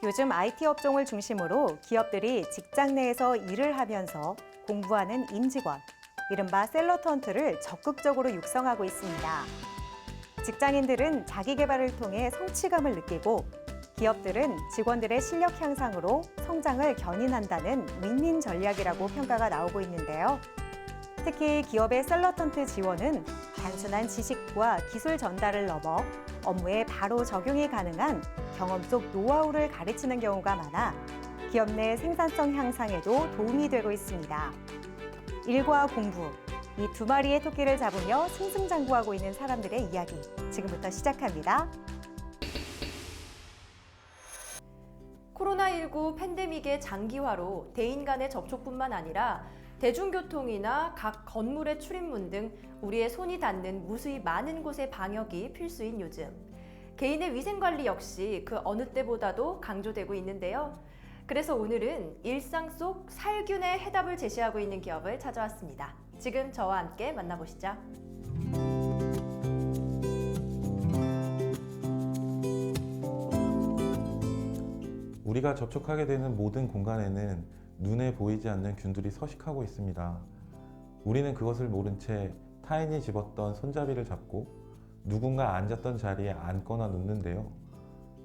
요즘 IT 업종을 중심으로 기업들이 직장 내에서 일을 하면서 공부하는 임직원, 이른바 셀러턴트를 적극적으로 육성하고 있습니다. 직장인들은 자기 개발을 통해 성취감을 느끼고 기업들은 직원들의 실력 향상으로 성장을 견인한다는 윈윈 전략이라고 평가가 나오고 있는데요. 특히 기업의 셀러턴트 지원은 단순한 지식과 기술 전달을 넘어 업무에 바로 적용이 가능한 경험 속 노하우를 가르치는 경우가 많아 기업 내 생산성 향상에도 도움이 되고 있습니다. 일과 공부, 이 두 마리의 토끼를 잡으며 승승장구하고 있는 사람들의 이야기, 지금부터 시작합니다. 코로나19 팬데믹의 장기화로 대인 간의 접촉뿐만 아니라 대중교통이나 각 건물의 출입문 등 우리의 손이 닿는 무수히 많은 곳의 방역이 필수인 요즘. 개인의 위생관리 역시 그 어느 때보다도 강조되고 있는데요. 그래서 오늘은 일상 속 살균의 해답을 제시하고 있는 기업을 찾아왔습니다. 지금 저와 함께 만나보시죠. 우리가 접촉하게 되는 모든 공간에는 눈에 보이지 않는 균들이 서식하고 있습니다. 우리는 그것을 모른 채 타인이 집었던 손잡이를 잡고 누군가 앉았던 자리에 앉거나 눕는데요.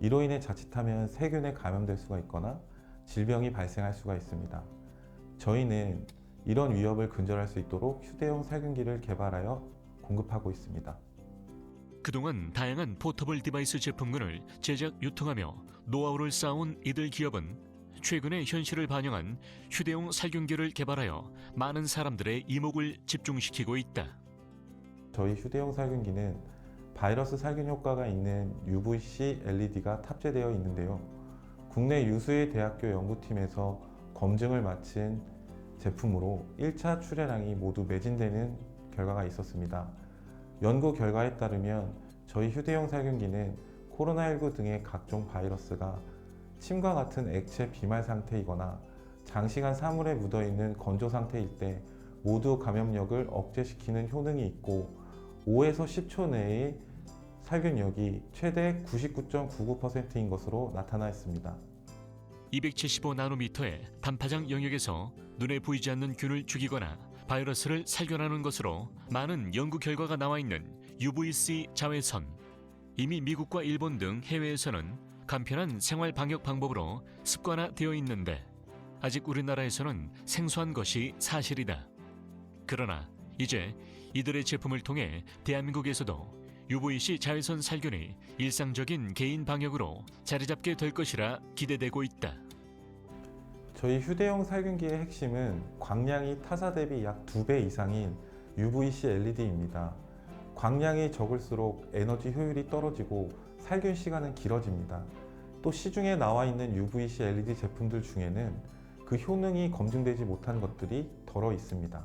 이로 인해 자칫하면 세균에 감염될 수가 있거나 질병이 발생할 수가 있습니다. 저희는 이런 위협을 근절할 수 있도록 휴대용 살균기를 개발하여 공급하고 있습니다. 그동안 다양한 포터블 디바이스 제품군을 제작, 유통하며 노하우를 쌓아온 이들 기업은 최근의 현실을 반영한 휴대용 살균기를 개발하여 많은 사람들의 이목을 집중시키고 있다. 저희 휴대용 살균기는 바이러스 살균 효과가 있는 UVC LED가 탑재되어 있는데요. 국내 유수의 대학교 연구팀에서 검증을 마친 제품으로 1차 출하량이 모두 매진되는 결과가 있었습니다. 연구 결과에 따르면 저희 휴대용 살균기는 코로나19 등의 각종 바이러스가 침과 같은 액체 비말 상태이거나 장시간 사물에 묻어있는 건조 상태일 때 모두 감염력을 억제시키는 효능이 있고 5에서 10초 내에 살균력이 최대 99.99%인 것으로 나타나 있습니다. 275나노미터의 단파장 영역에서 눈에 보이지 않는 균을 죽이거나 바이러스를 살균하는 것으로 많은 연구 결과가 나와 있는 UVC 자외선. 이미 미국과 일본 등 해외에서는 간편한 생활 방역 방법으로 습관화되어 있는데 아직 우리나라에서는 생소한 것이 사실이다. 그러나 이제 이들의 제품을 통해 대한민국에서도 UVC 자외선 살균이 일상적인 개인 방역으로 자리 잡게 될 것이라 기대되고 있다. 저희 휴대용 살균기의 핵심은 광량이 타사 대비 약 2배 이상인 UVC LED입니다. 광량이 적을수록 에너지 효율이 떨어지고 살균 시간은 길어집니다. 또 시중에 나와 있는 UVC LED 제품들 중에는 그 효능이 검증되지 못한 것들이 덜어 있습니다.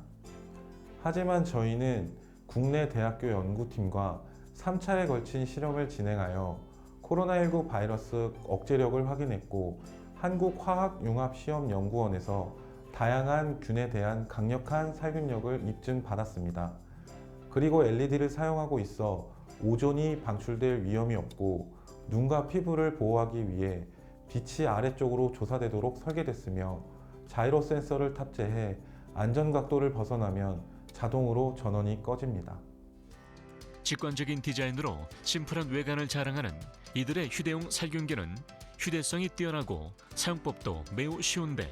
하지만 저희는 국내 대학교 연구팀과 3차에 걸친 실험을 진행하여 코로나19 바이러스 억제력을 확인했고 한국화학융합시험연구원에서 다양한 균에 대한 강력한 살균력을 입증받았습니다. 그리고 LED를 사용하고 있어 오존이 방출될 위험이 없고 눈과 피부를 보호하기 위해 빛이 아래쪽으로 조사되도록 설계됐으며 자이로 센서를 탑재해 안전각도를 벗어나면 자동으로 전원이 꺼집니다. 직관적인 디자인으로 심플한 외관을 자랑하는 이들의 휴대용 살균기는 휴대성이 뛰어나고 사용법도 매우 쉬운데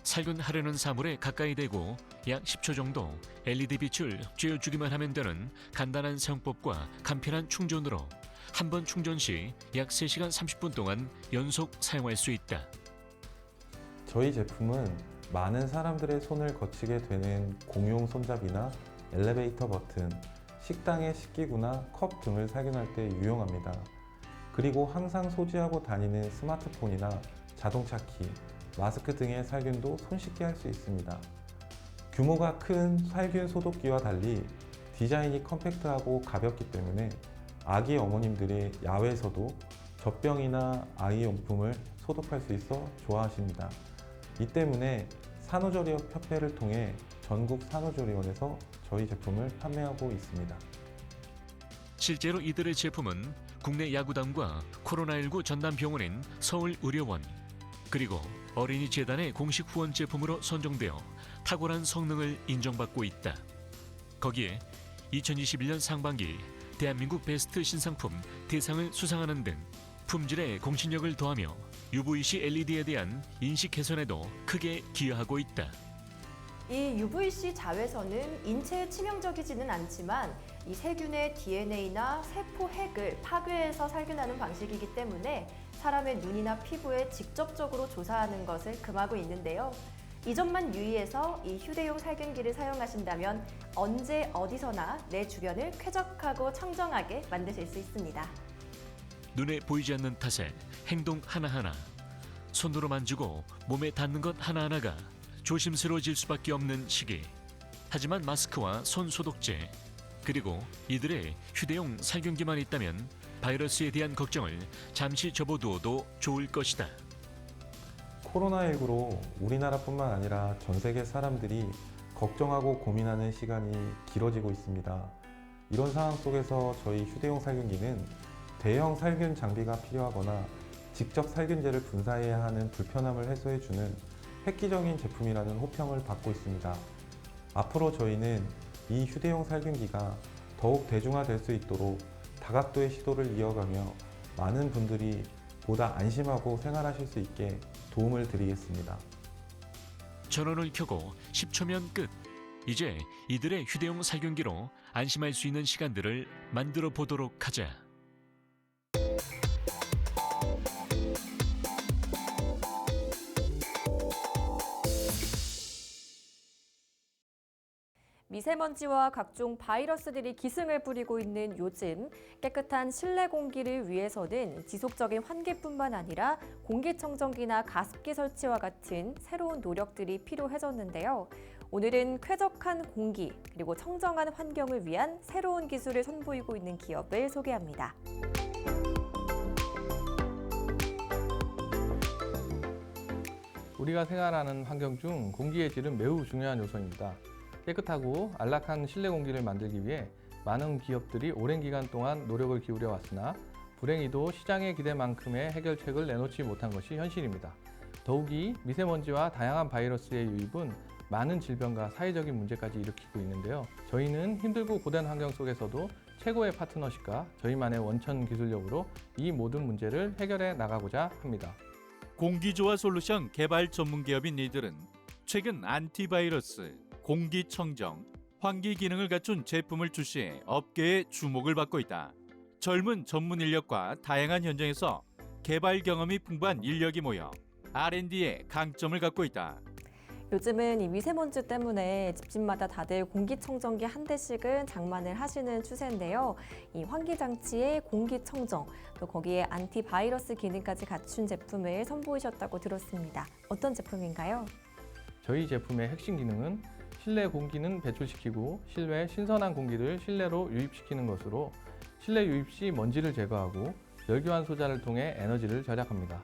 살균하려는 사물에 가까이 대고 약 10초 정도 LED 빛을 쬐어주기만 하면 되는 간단한 사용법과 간편한 충전으로 한 번 충전 시 약 3시간 30분 동안 연속 사용할 수 있다. 저희 제품은 많은 사람들의 손을 거치게 되는 공용 손잡이나 엘리베이터 버튼, 식당의 식기구나 컵 등을 살균할 때 유용합니다. 그리고 항상 소지하고 다니는 스마트폰이나 자동차 키, 마스크 등의 살균도 손쉽게 할 수 있습니다. 규모가 큰 살균 소독기와 달리 디자인이 컴팩트하고 가볍기 때문에 아기 어머님들이 야외에서도 젖병이나 아이용품을 소독할 수 있어 좋아하십니다. 이 때문에 산후조리협회를 통해 전국 산후조리원에서 저희 제품을 판매하고 있습니다. 실제로 이들의 제품은 국내 야구단과 코로나19 전담병원인 서울의료원 그리고 어린이재단의 공식 후원 제품으로 선정되어 탁월한 성능을 인정받고 있다. 거기에 2021년 상반기 대한민국 베스트 신상품 대상을 수상하는 등 품질에 공신력을 더하며 UVC LED에 대한 인식 개선에도 크게 기여하고 있다. 이 UVC 자외선은 인체에 치명적이지는 않지만 이 세균의 DNA나 세포 핵을 파괴해서 살균하는 방식이기 때문에 사람의 눈이나 피부에 직접적으로 조사하는 것을 금하고 있는데요. 이 점만 유의해서 이 휴대용 살균기를 사용하신다면 언제 어디서나 내 주변을 쾌적하고 청정하게 만드실 수 있습니다. 눈에 보이지 않는 탓에 행동 하나하나, 손으로 만지고 몸에 닿는 것 하나하나가 조심스러워질 수밖에 없는 시기. 하지만 마스크와 손 소독제, 그리고 이들의 휴대용 살균기만 있다면 바이러스에 대한 걱정을 잠시 접어두어도 좋을 것이다. 코로나19로 우리나라뿐만 아니라 전 세계 사람들이 걱정하고 고민하는 시간이 길어지고 있습니다. 이런 상황 속에서 저희 휴대용 살균기는 대형 살균 장비가 필요하거나 직접 살균제를 분사해야 하는 불편함을 해소해주는 획기적인 제품이라는 호평을 받고 있습니다. 앞으로 저희는 이 휴대용 살균기가 더욱 대중화될 수 있도록 다각도의 시도를 이어가며 많은 분들이 보다 안심하고 생활하실 수 있게 도움을 드리겠습니다. 전원을 켜고 10초면 끝. 이제 이들의 휴대용 살균기로 안심할 수 있는 시간들을 만들어 보도록 하자. 미세먼지와 각종 바이러스들이 기승을 부리고 있는 요즘 깨끗한 실내 공기를 위해서는 지속적인 환기뿐만 아니라 공기청정기나 가습기 설치와 같은 새로운 노력들이 필요해졌는데요. 오늘은 쾌적한 공기 그리고 청정한 환경을 위한 새로운 기술을 선보이고 있는 기업을 소개합니다. 우리가 생활하는 환경 중 공기의 질은 매우 중요한 요소입니다. 깨끗하고 안락한 실내 공기를 만들기 위해 많은 기업들이 오랜 기간 동안 노력을 기울여 왔으나 불행히도 시장의 기대만큼의 해결책을 내놓지 못한 것이 현실입니다. 더욱이 미세먼지와 다양한 바이러스의 유입은 많은 질병과 사회적인 문제까지 일으키고 있는데요. 저희는 힘들고 고된 환경 속에서도 최고의 파트너십과 저희만의 원천 기술력으로 이 모든 문제를 해결해 나가고자 합니다. 공기조화 솔루션 개발 전문 기업인 이들은 최근 안티바이러스, 공기청정, 환기 기능을 갖춘 제품을 출시해 업계의 주목을 받고 있다. 젊은 전문 인력과 다양한 현장에서 개발 경험이 풍부한 인력이 모여 R&D에 강점을 갖고 있다. 요즘은 이 미세먼지 때문에 집집마다 다들 공기청정기 한 대씩은 장만을 하시는 추세인데요. 이 환기장치에 공기청정, 또 거기에 안티바이러스 기능까지 갖춘 제품을 선보이셨다고 들었습니다. 어떤 제품인가요? 저희 제품의 핵심 기능은 실내 공기는 배출시키고 실외 신선한 공기를 실내로 유입시키는 것으로 실내 유입 시 먼지를 제거하고 열교환 소자를 통해 에너지를 절약합니다.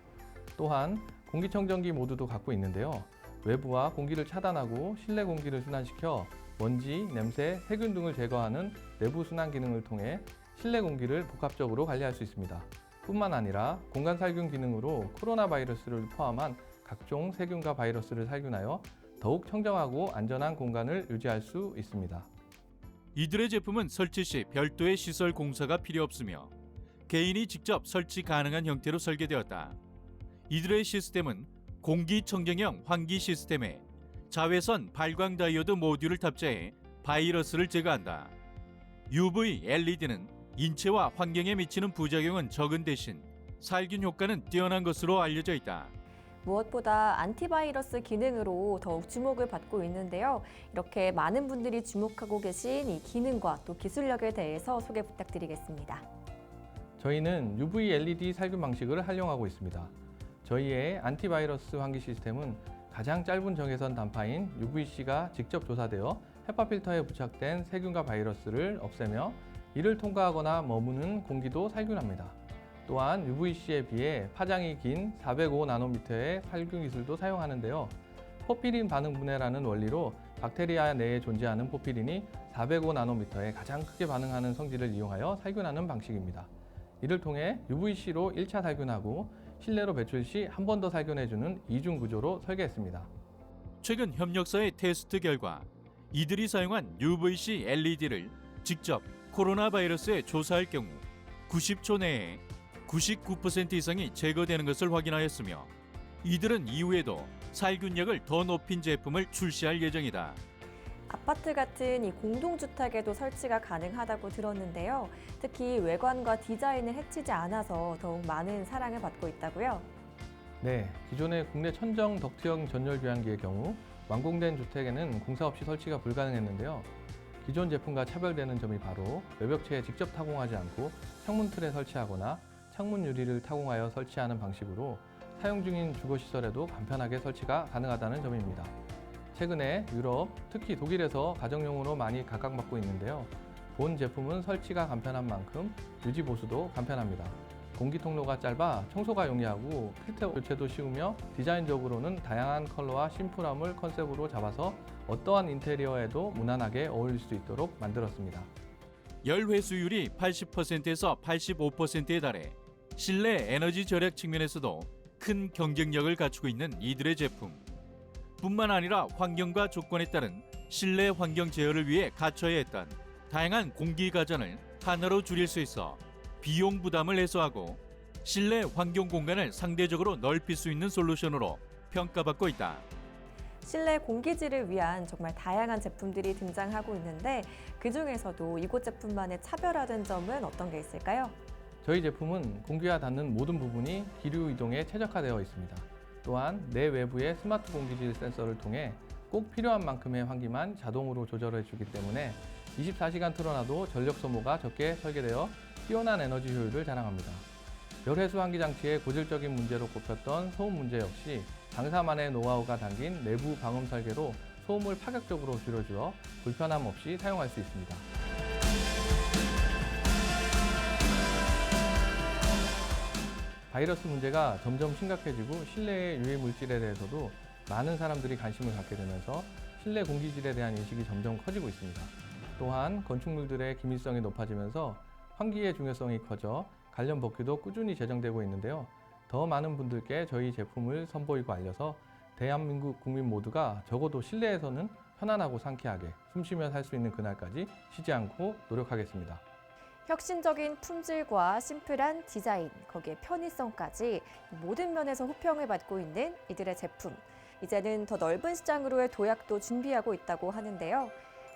또한 공기청정기 모드도 갖고 있는데요. 외부와 공기를 차단하고 실내 공기를 순환시켜 먼지, 냄새, 세균 등을 제거하는 내부 순환 기능을 통해 실내 공기를 복합적으로 관리할 수 있습니다. 뿐만 아니라 공간 살균 기능으로 코로나 바이러스를 포함한 각종 세균과 바이러스를 살균하여 더욱 청정하고 안전한 공간을 유지할 수 있습니다. 이들의 제품은 설치 시 별도의 시설 공사가 필요 없으며 개인이 직접 설치 가능한 형태로 설계되었다. 이들의 시스템은 공기청정형 환기 시스템에 자외선 발광 다이오드 모듈을 탑재해 바이러스를 제거한다. UV LED는 인체와 환경에 미치는 부작용은 적은 대신 살균 효과는 뛰어난 것으로 알려져 있다. 무엇보다 안티바이러스 기능으로 더욱 주목을 받고 있는데요. 이렇게 많은 분들이 주목하고 계신 이 기능과 또 기술력에 대해서 소개 부탁드리겠습니다. 저희는 UV LED 살균 방식을 활용하고 있습니다. 저희의 안티바이러스 환기 시스템은 가장 짧은 적외선 단파인 UVC가 직접 조사되어 헤파 필터에 부착된 세균과 바이러스를 없애며 이를 통과하거나 머무는 공기도 살균합니다. 또한 UVC에 비해 파장이 긴 405나노미터의 살균 기술도 사용하는데요. 포피린 반응 분해라는 원리로 박테리아 내에 존재하는 포피린이 405나노미터에 가장 크게 반응하는 성질을 이용하여 살균하는 방식입니다. 이를 통해 UVC로 1차 살균하고 실내로 배출 시 한 번 더 살균해주는 이중 구조로 설계했습니다. 최근 협력사의 테스트 결과 이들이 사용한 UVC LED를 직접 코로나 바이러스에 조사할 경우 90초 내에 99% 이상이 제거되는 것을 확인하였으며 이들은 이후에도 살균력을 더 높인 제품을 출시할 예정이다. 아파트 같은 이 공동주택에도 설치가 가능하다고 들었는데요. 특히 외관과 디자인을 해치지 않아서 더욱 많은 사랑을 받고 있다고요. 네, 기존의 국내 천정 덕트형 전열 교환기의 경우 완공된 주택에는 공사 없이 설치가 불가능했는데요. 기존 제품과 차별되는 점이 바로 외벽체에 직접 타공하지 않고 창문 틀에 설치하거나 창문 유리를 타공하여 설치하는 방식으로 사용 중인 주거시설에도 간편하게 설치가 가능하다는 점입니다. 최근에 유럽, 특히 독일에서 가정용으로 많이 각광받고 있는데요. 본 제품은 설치가 간편한 만큼 유지 보수도 간편합니다. 공기 통로가 짧아 청소가 용이하고 필터 교체도 쉬우며 디자인적으로는 다양한 컬러와 심플함을 컨셉으로 잡아서 어떠한 인테리어에도 무난하게 어울릴 수 있도록 만들었습니다. 열 회수율이 80%에서 85%에 달해 실내 에너지 절약 측면에서도 큰 경쟁력을 갖추고 있는 이들의 제품. 뿐만 아니라 환경과 조건에 따른 실내 환경 제어를 위해 갖춰야 했던 다양한 공기 가전을 하나로 줄일 수 있어 비용 부담을 해소하고 실내 환경 공간을 상대적으로 넓힐 수 있는 솔루션으로 평가받고 있다. 실내 공기질을 위한 정말 다양한 제품들이 등장하고 있는데 그중에서도 이곳 제품만의 차별화된 점은 어떤 게 있을까요? 저희 제품은 공기와 닿는 모든 부분이 기류 이동에 최적화되어 있습니다. 또한 내 외부의 스마트 공기질 센서를 통해 꼭 필요한 만큼의 환기만 자동으로 조절해 주기 때문에 24시간 틀어놔도 전력 소모가 적게 설계되어 뛰어난 에너지 효율을 자랑합니다. 열회수 환기 장치의 고질적인 문제로 꼽혔던 소음 문제 역시 당사만의 노하우가 담긴 내부 방음 설계로 소음을 파격적으로 줄여주어 불편함 없이 사용할 수 있습니다. 바이러스 문제가 점점 심각해지고 실내의 유해 물질에 대해서도 많은 사람들이 관심을 갖게 되면서 실내 공기질에 대한 인식이 점점 커지고 있습니다. 또한 건축물들의 기밀성이 높아지면서 환기의 중요성이 커져 관련 법규도 꾸준히 제정되고 있는데요. 더 많은 분들께 저희 제품을 선보이고 알려서 대한민국 국민 모두가 적어도 실내에서는 편안하고 상쾌하게 숨쉬며 살 수 있는 그날까지 쉬지 않고 노력하겠습니다. 혁신적인 품질과 심플한 디자인, 거기에 편의성까지 모든 면에서 호평을 받고 있는 이들의 제품. 이제는 더 넓은 시장으로의 도약도 준비하고 있다고 하는데요.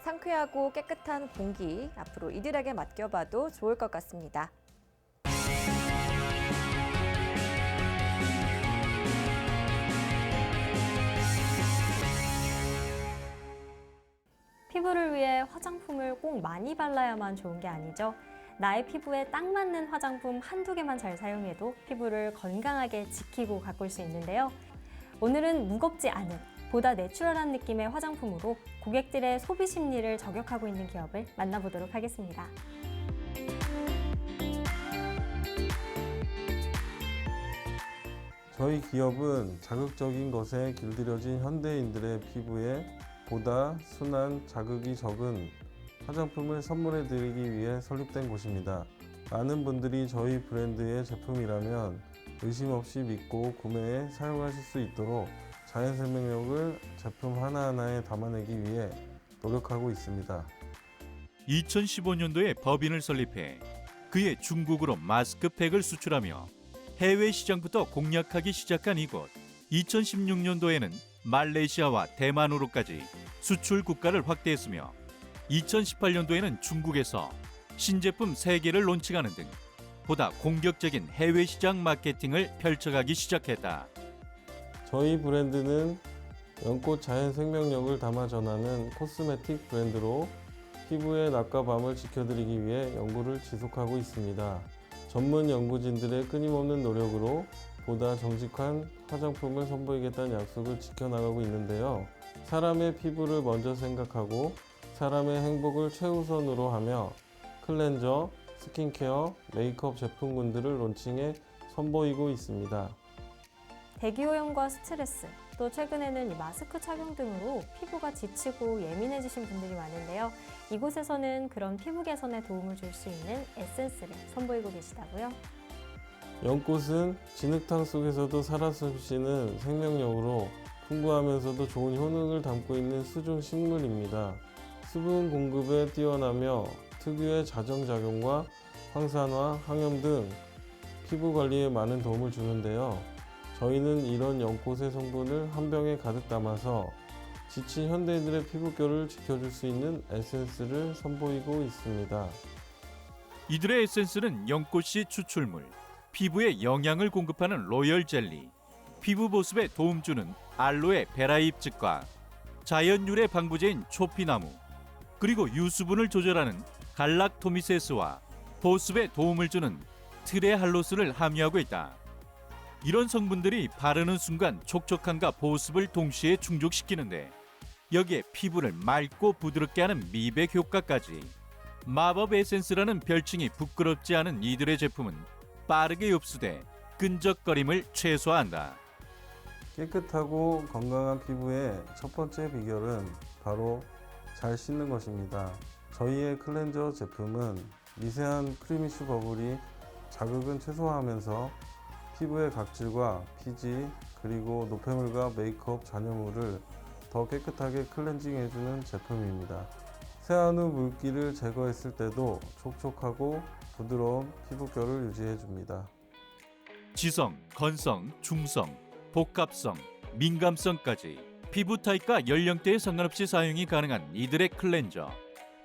상쾌하고 깨끗한 공기, 앞으로 이들에게 맡겨봐도 좋을 것 같습니다. 피부를 위해 화장품을 꼭 많이 발라야만 좋은 게 아니죠. 나의 피부에 딱 맞는 화장품 한두 개만 잘 사용해도 피부를 건강하게 지키고 가꿀 수 있는데요. 오늘은 무겁지 않은, 보다 내추럴한 느낌의 화장품으로 고객들의 소비 심리를 저격하고 있는 기업을 만나보도록 하겠습니다. 저희 기업은 자극적인 것에 길들여진 현대인들의 피부에 보다 순한 자극이 적은 화장품을 선물해 드리기 위해 설립된 곳입니다. 많은 분들이 저희 브랜드의 제품이라면 의심 없이 믿고 구매해 사용하실 수 있도록 자연 생명력을 제품 하나하나에 담아내기 위해 노력하고 있습니다. 2015년도에 법인을 설립해 그해 중국으로 마스크팩을 수출하며 해외 시장부터 공략하기 시작한 이곳. 2016년도에는 말레이시아와 대만으로까지 수출 국가를 확대했으며 2018년도에는 중국에서 신제품 3개를 론칭하는 등 보다 공격적인 해외 시장 마케팅을 펼쳐가기 시작했다. 저희 브랜드는 연꽃 자연 생명력을 담아 전하는 코스메틱 브랜드로 피부의 낮과 밤을 지켜드리기 위해 연구를 지속하고 있습니다. 전문 연구진들의 끊임없는 노력으로 보다 정직한 화장품을 선보이겠다는 약속을 지켜나가고 있는데요. 사람의 피부를 먼저 생각하고 사람의 행복을 최우선으로 하며 클렌저, 스킨케어, 메이크업 제품군들을 론칭해 선보이고 있습니다. 대기오염과 스트레스, 또 최근에는 이 마스크 착용 등으로 피부가 지치고 예민해지신 분들이 많은데요. 이곳에서는 그런 피부 개선에 도움을 줄 수 있는 에센스를 선보이고 계시다고요. 연꽃은 진흙탕 속에서도 살아 숨쉬는 생명력으로 풍부하면서도 좋은 효능을 담고 있는 수중 식물입니다. 수분 공급에 뛰어나며 특유의 자정작용과 황산화, 항염 등 피부 관리에 많은 도움을 주는데요. 저희는 이런 연꽃의 성분을 한 병에 가득 담아서 지친 현대인들의 피부결을 지켜줄 수 있는 에센스를 선보이고 있습니다. 이들의 에센스는 연꽃씨 추출물, 피부에 영양을 공급하는 로열 젤리, 피부 보습에 도움 주는 알로에 베라잎즙과 자연 유래 방부제인 초피나무, 그리고 유수분을 조절하는 갈락토미세스와 보습에 도움을 주는 트레할로스를 함유하고 있다. 이런 성분들이 바르는 순간 촉촉함과 보습을 동시에 충족시키는데 여기에 피부를 맑고 부드럽게 하는 미백 효과까지. 마법 에센스라는 별칭이 부끄럽지 않은 이들의 제품은 빠르게 흡수돼 끈적거림을 최소화한다. 깨끗하고 건강한 피부의 첫 번째 비결은 바로 잘 씻는 것입니다. 저희의 클렌저 제품은 미세한 크리미슈 버블이 자극은 최소화하면서 피부의 각질과 피지 그리고 노폐물과 메이크업 잔여물을 더 깨끗하게 클렌징해주는 제품입니다. 세안 후 물기를 제거했을 때도 촉촉하고 부드러운 피부결을 유지해줍니다. 지성, 건성, 중성, 복합성, 민감성까지 피부 타입과 연령대에 상관없이 사용이 가능한 이들의 클렌저.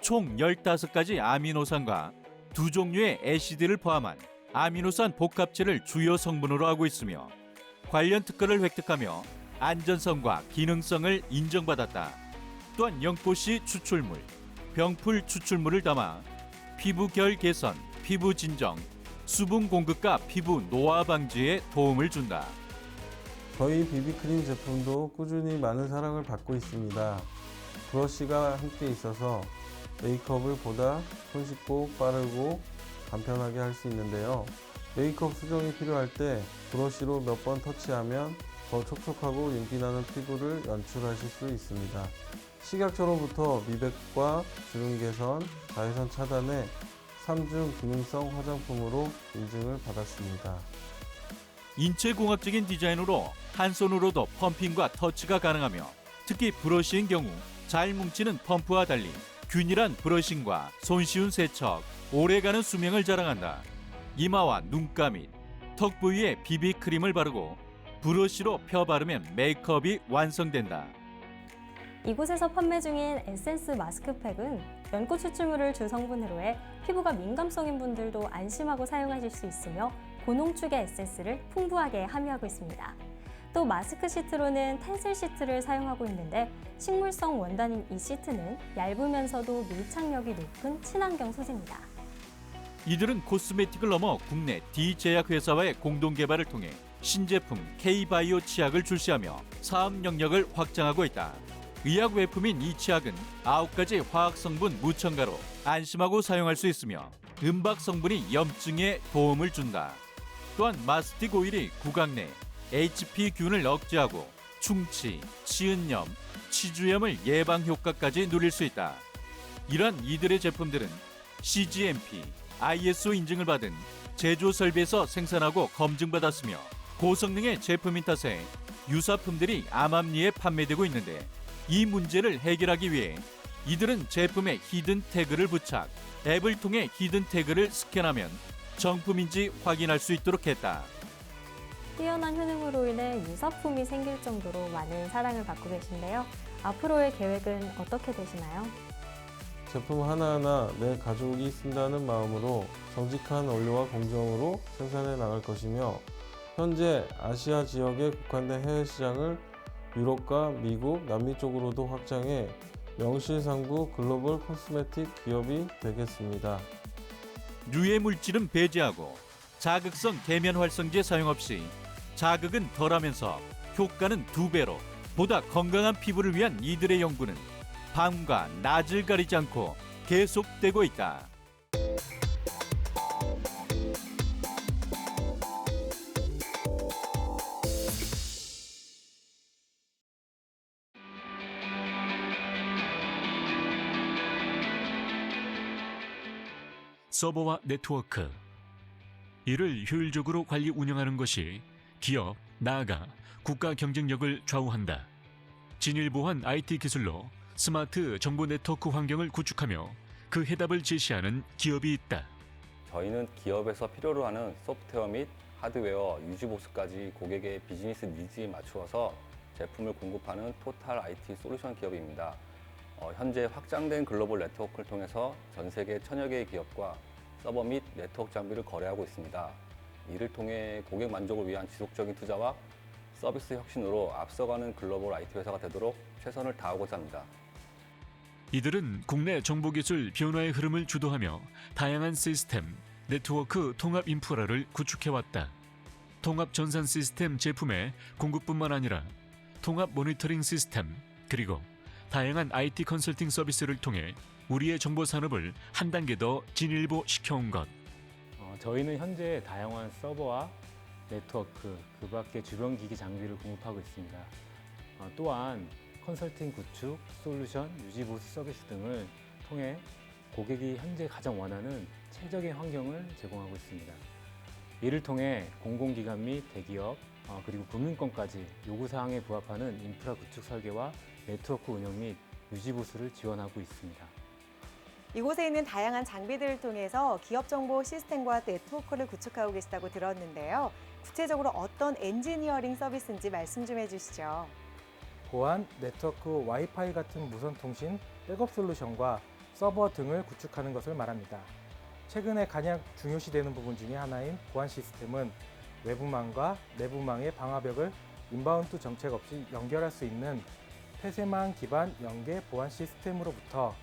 총 15가지 아미노산과 2종류의 애시드를 포함한 아미노산 복합체를 주요 성분으로 하고 있으며 관련 특허를 획득하며 안전성과 기능성을 인정받았다. 또한 연꽃씨 추출물, 병풀 추출물을 담아 피부 결 개선, 피부 진정, 수분 공급과 피부 노화 방지에 도움을 준다. 저희 비비크림 제품도 꾸준히 많은 사랑을 받고 있습니다. 브러쉬가 함께 있어서 메이크업을 보다 손쉽고 빠르고 간편하게 할 수 있는데요. 메이크업 수정이 필요할 때 브러쉬로 몇 번 터치하면 더 촉촉하고 윤기나는 피부를 연출하실 수 있습니다. 식약처로부터 미백과 주름 개선, 자외선 차단에 3중 기능성 화장품으로 인증을 받았습니다. 인체공학적인 디자인으로 한 손으로도 펌핑과 터치가 가능하며 특히 브러쉬인 경우 잘 뭉치는 펌프와 달리 균일한 브러싱과 손쉬운 세척, 오래가는 수명을 자랑한다. 이마와 눈가 및 턱 부위에 비비크림을 바르고 브러쉬로 펴 바르면 메이크업이 완성된다. 이곳에서 판매 중인 에센스 마스크팩은 연꽃 추출물을 주 성분으로 해 피부가 민감성인 분들도 안심하고 사용하실 수 있으며 고농축의 에센스를 풍부하게 함유하고 있습니다. 또 마스크 시트로는 텐슬 시트를 사용하고 있는데 식물성 원단인 이 시트는 얇으면서도 밀착력이 높은 친환경 소재입니다. 이들은 코스메틱을 넘어 국내 D제약회사와의 공동 개발을 통해 신제품 K바이오 치약을 출시하며 사업 영역을 확장하고 있다. 의약 외품인 이 치약은 9가지 화학 성분 무첨가로 안심하고 사용할 수 있으며 음박 성분이 염증에 도움을 준다. 또한 마스틱 오일이 구강 내 HP균을 억제하고 충치, 치은염, 치주염을 예방 효과까지 누릴 수 있다. 이러한 이들의 제품들은 CGMP, ISO 인증을 받은 제조 설비에서 생산하고 검증받았으며 고성능의 제품인 탓에 유사품들이 암암리에 판매되고 있는데 이 문제를 해결하기 위해 이들은 제품에 히든 태그를 부착, 앱을 통해 히든 태그를 스캔하면 정품인지 확인할 수 있도록 했다. 뛰어난 효능으로 인해 유사품이 생길 정도로 많은 사랑을 받고 계신데요. 앞으로의 계획은 어떻게 되시나요? 제품 하나하나 내 가족이 쓴다는 마음으로 정직한 원료와 공정으로 생산해 나갈 것이며 현재 아시아 지역에 국한된 해외 시장을 유럽과 미국, 남미 쪽으로도 확장해 명실상부 글로벌 코스메틱 기업이 되겠습니다. 유해 물질은 배제하고 자극성 계면 활성제 사용 없이 자극은 덜하면서 효과는 2배로 보다 건강한 피부를 위한 이들의 연구는 밤과 낮을 가리지 않고 계속되고 있다. 서버와 네트워크. 이를 효율적으로 관리 운영하는 것이 기업, 나아가 국가 경쟁력을 좌우한다. 진일보한 IT 기술로 스마트 정보 네트워크 환경을 구축하며 그 해답을 제시하는 기업이 있다. 저희는 기업에서 필요로 하는 소프트웨어 및 하드웨어, 유지 보수까지 고객의 비즈니스 니즈에 맞추어서 제품을 공급하는 토탈 IT 솔루션 기업입니다. 현재 확장된 글로벌 네트워크를 통해서 전 세계 1000여 개의 기업과 서버 및 네트워크 장비를 거래하고 있습니다. 이를 통해 고객 만족을 위한 지속적인 투자와 서비스 혁신으로 앞서가는 글로벌 IT 회사가 되도록 최선을 다하고자 합니다. 이들은 국내 정보기술 변화의 흐름을 주도하며 다양한 시스템, 네트워크 통합 인프라를 구축해왔다. 통합 전산 시스템 제품의 공급뿐만 아니라 통합 모니터링 시스템, 그리고 다양한 IT 컨설팅 서비스를 통해 우리의 정보 산업을 한 단계 더 진일보 시켜온 것. 저희는 현재 다양한 서버와 네트워크, 그 밖에 주변 기기 장비를 공급하고 있습니다. 또한 컨설팅 구축, 솔루션, 유지 보수 서비스 등을 통해 고객이 현재 가장 원하는 최적의 환경을 제공하고 있습니다. 이를 통해 공공기관 및 대기업, 그리고 금융권까지 요구사항에 부합하는 인프라 구축 설계와 네트워크 운영 및 유지 보수를 지원하고 있습니다. 이곳에 있는 다양한 장비들을 통해서 기업 정보 시스템과 네트워크를 구축하고 계시다고 들었는데요. 구체적으로 어떤 엔지니어링 서비스인지 말씀 좀 해주시죠. 보안, 네트워크, 와이파이 같은 무선 통신, 백업 솔루션과 서버 등을 구축하는 것을 말합니다. 최근에 가장 중요시되는 부분 중에 하나인 보안 시스템은 외부망과 내부망의 방화벽을 인바운드 정책 없이 연결할 수 있는 폐쇄망 기반 연계 보안 시스템으로부터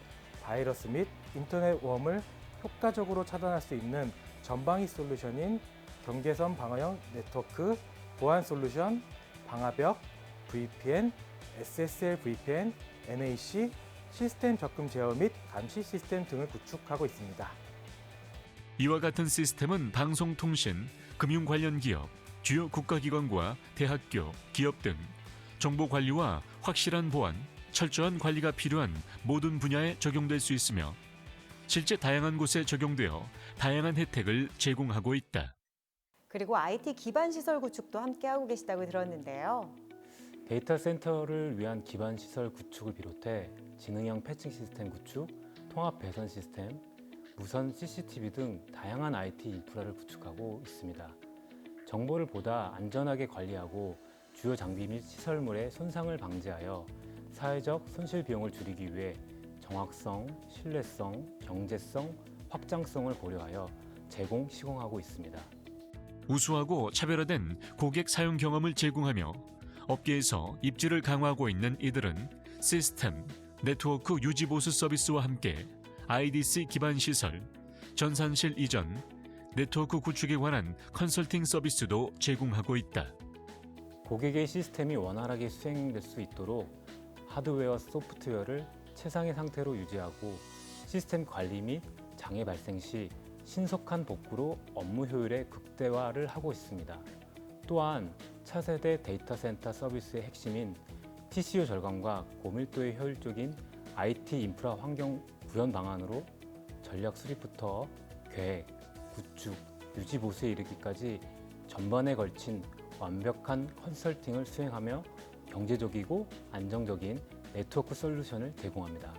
바이러스 및 인터넷 웜을 효과적으로 차단할 수 있는 전방위 솔루션인 경계선 방어형 네트워크, 보안 솔루션, 방화벽, VPN, SSL VPN, NAC, 시스템 접근 제어 및 감시 시스템 등을 구축하고 있습니다. 이와 같은 시스템은 방송통신, 금융 관련 기업, 주요 국가기관과 대학교, 기업 등 정보 관리와 확실한 보안, 철저한 관리가 필요한 모든 분야에 적용될 수 있으며 실제 다양한 곳에 적용되어 다양한 혜택을 제공하고 있다. 그리고 IT 기반 시설 구축도 함께하고 계시다고 들었는데요. 데이터 센터를 위한 기반 시설 구축을 비롯해 지능형 패칭 시스템 구축, 통합 배선 시스템, 무선 CCTV 등 다양한 IT 인프라를 구축하고 있습니다. 정보를 보다 안전하게 관리하고 주요 장비 및 시설물의 손상을 방지하여 사회적 손실 비용을 줄이기 위해 정확성, 신뢰성, 경제성, 확장성을 고려하여 시공하고 있습니다. 우수하고 차별화된 고객 사용 경험을 제공하며 업계에서 입지를 강화하고 있는 이들은 시스템, 네트워크 유지 보수 서비스와 함께 IDC 기반 시설, 전산실 이전, 네트워크 구축에 관한 컨설팅 서비스도 제공하고 있다. 고객의 시스템이 원활하게 수행될 수 있도록 하드웨어, 소프트웨어를 최상의 상태로 유지하고 시스템 관리 및 장애 발생 시 신속한 복구로 업무 효율의 극대화를 하고 있습니다. 또한 차세대 데이터 센터 서비스의 핵심인 TCO 절감과 고밀도의 효율적인 IT 인프라 환경 구현 방안으로 전략 수립부터 계획, 구축, 유지 보수에 이르기까지 전반에 걸친 완벽한 컨설팅을 수행하며 경제적이고 안정적인 네트워크 솔루션을 제공합니다.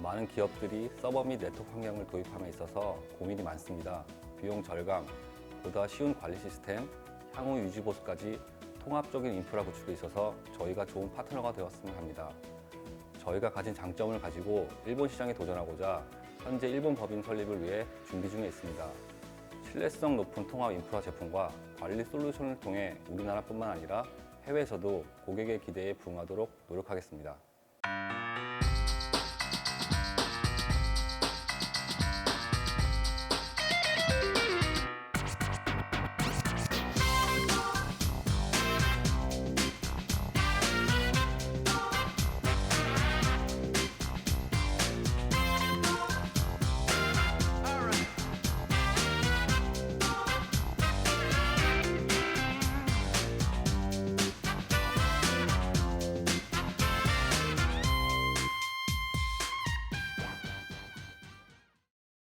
많은 기업들이 서버 및 네트워크 환경을 도입함에 있어서 고민이 많습니다. 비용 절감, 보다 쉬운 관리 시스템, 향후 유지 보수까지 통합적인 인프라 구축에 있어서 저희가 좋은 파트너가 되었으면 합니다. 저희가 가진 장점을 가지고 일본 시장에 도전하고자 현재 일본 법인 설립을 위해 준비 중에 있습니다. 신뢰성 높은 통합 인프라 제품과 관리 솔루션을 통해 우리나라뿐만 아니라 해외에서도 고객의 기대에 부응하도록 노력하겠습니다.